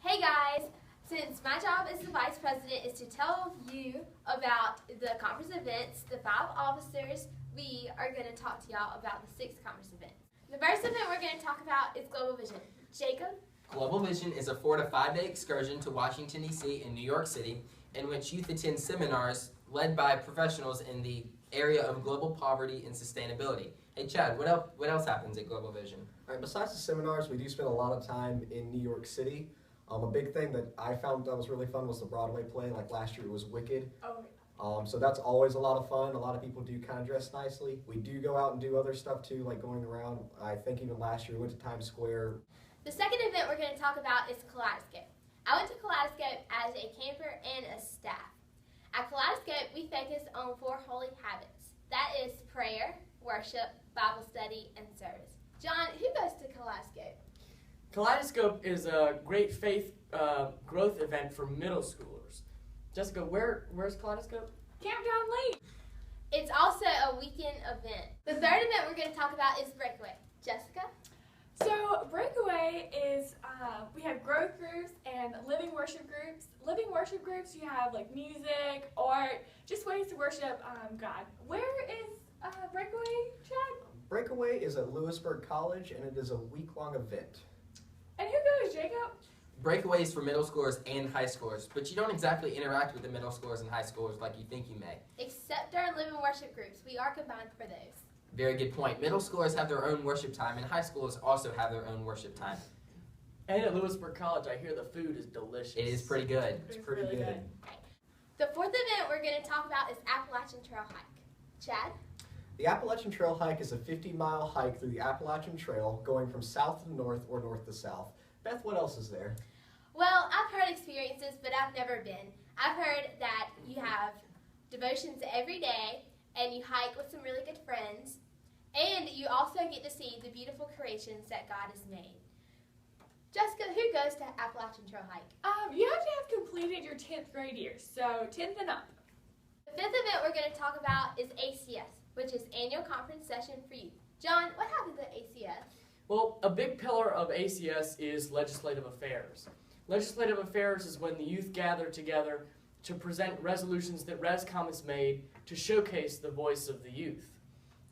Hey guys, since my job as the vice president is to tell you about the conference events, the 5 officers, we are going to talk to y'all about the 6 conference events. The first event we're going to talk about is Global Vision. Jacob? Global Vision is a 4 to 5 day excursion to Washington, D.C. and New York City in which youth attend seminars led by professionals in the area of global poverty and sustainability. Hey Chad, what else happens at Global Vision? All right, besides the seminars, we do spend a lot of time in New York City. A big thing that I found that was really fun was the Broadway play. Like last year it was Wicked. So that's always a lot of fun. A lot of people do kind of dress nicely. We do go out and do other stuff too, like going around. I think even last year we went to Times Square. The second event we're going to talk about is Kaleidoscope. I went to Kaleidoscope as a camper and a staff. At Kaleidoscope, we focus on 4 holy habits. That is prayer, worship, Bible study, and service. John, who goes to Kaleidoscope? Kaleidoscope is a great faith growth event for middle schoolers. Jessica, where's Kaleidoscope? Camp John Lake. It's also a weekend event. The third event we're going to talk about is Breakaway. Jessica? So Breakaway is, we have growth groups and living worship groups. Living worship groups, you have like music, art, just ways to worship God. Where is Breakaway, Chad? Breakaway is at Lewisburg College, and it is a week-long event. And who goes, Jacob? Breakaway is for middle schoolers and high schoolers, but you don't exactly interact with the middle schoolers and high schoolers like you think you may. Except our living worship groups. We are combined for those. Very good point. Middle schoolers have their own worship time, and high schoolers also have their own worship time. And at Lewisburg College, I hear the food is delicious. It is pretty good. It's pretty really good. The fourth event we're going to talk about is Appalachian Trail Hike. Chad? The Appalachian Trail hike is a 50-mile hike through the Appalachian Trail, going from south to north or north to south. Beth, what else is there? Well, I've heard experiences, but I've never been. I've heard that you have devotions every day, and you hike with some really good friends, and you also get to see the beautiful creations that God has made. Jessica, who goes to Appalachian Trail Hike? You have to have completed your 10th grade year, so 10th and up. The fifth event we're going to talk about is ACS, which is Annual Conference Session for Youth. John, what happens at ACS? Well, a big pillar of ACS is legislative affairs. Legislative affairs is when the youth gather together to present resolutions that ResCom has made to showcase the voice of the youth.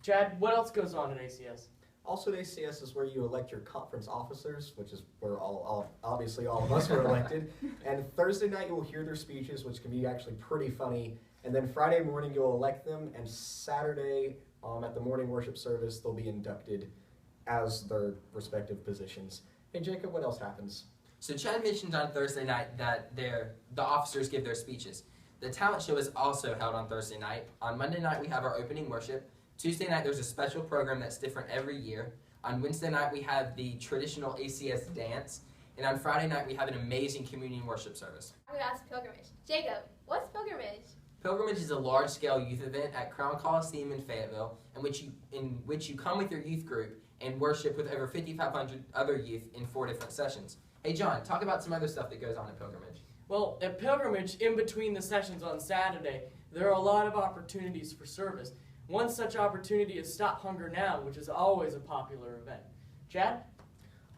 Chad, what else goes on at ACS? Also at ACS is where you elect your conference officers, which is where obviously all of us were elected. And Thursday night you will hear their speeches, which can be actually pretty funny. And then Friday morning you'll elect them, and Saturday at the morning worship service they'll be inducted as their respective positions. Hey Jacob, what else happens? So Chad mentioned on Thursday night that the officers give their speeches. The talent show is also held on Thursday night. On Monday night we have our opening worship. Tuesday night there's a special program that's different every year. On Wednesday night we have the traditional ACS dance. And on Friday night we have an amazing communion worship service. We asked Pilgrimage. Jacob, what's Pilgrimage? Pilgrimage is a large-scale youth event at Crown Coliseum in Fayetteville in which you come with your youth group and worship with over 5,500 other youth in 4 different sessions. Hey John, talk about some other stuff that goes on at Pilgrimage. Well, at Pilgrimage, in between the sessions on Saturday, there are a lot of opportunities for service. One such opportunity is Stop Hunger Now, which is always a popular event. Chad?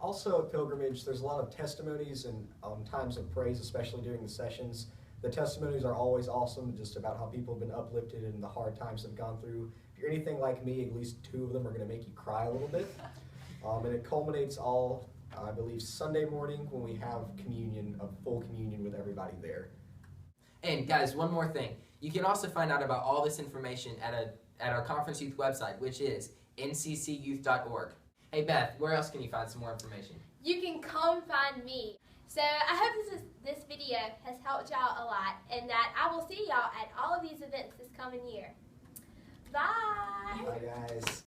Also at Pilgrimage, there's a lot of testimonies and times of praise, especially during the sessions. The testimonies are always awesome, just about how people have been uplifted and the hard times they've gone through. If you're anything like me, at least 2 of them are going to make you cry a little bit. And it culminates all, I believe, Sunday morning when we have communion, a full communion with everybody there. And guys, one more thing. You can also find out about all this information at our Conference Youth website, which is nccyouth.org. Hey Beth, where else can you find some more information? You can come find me. So I hope this video has helped y'all a lot, and that I will see y'all at all of these events this coming year. Bye! Bye guys.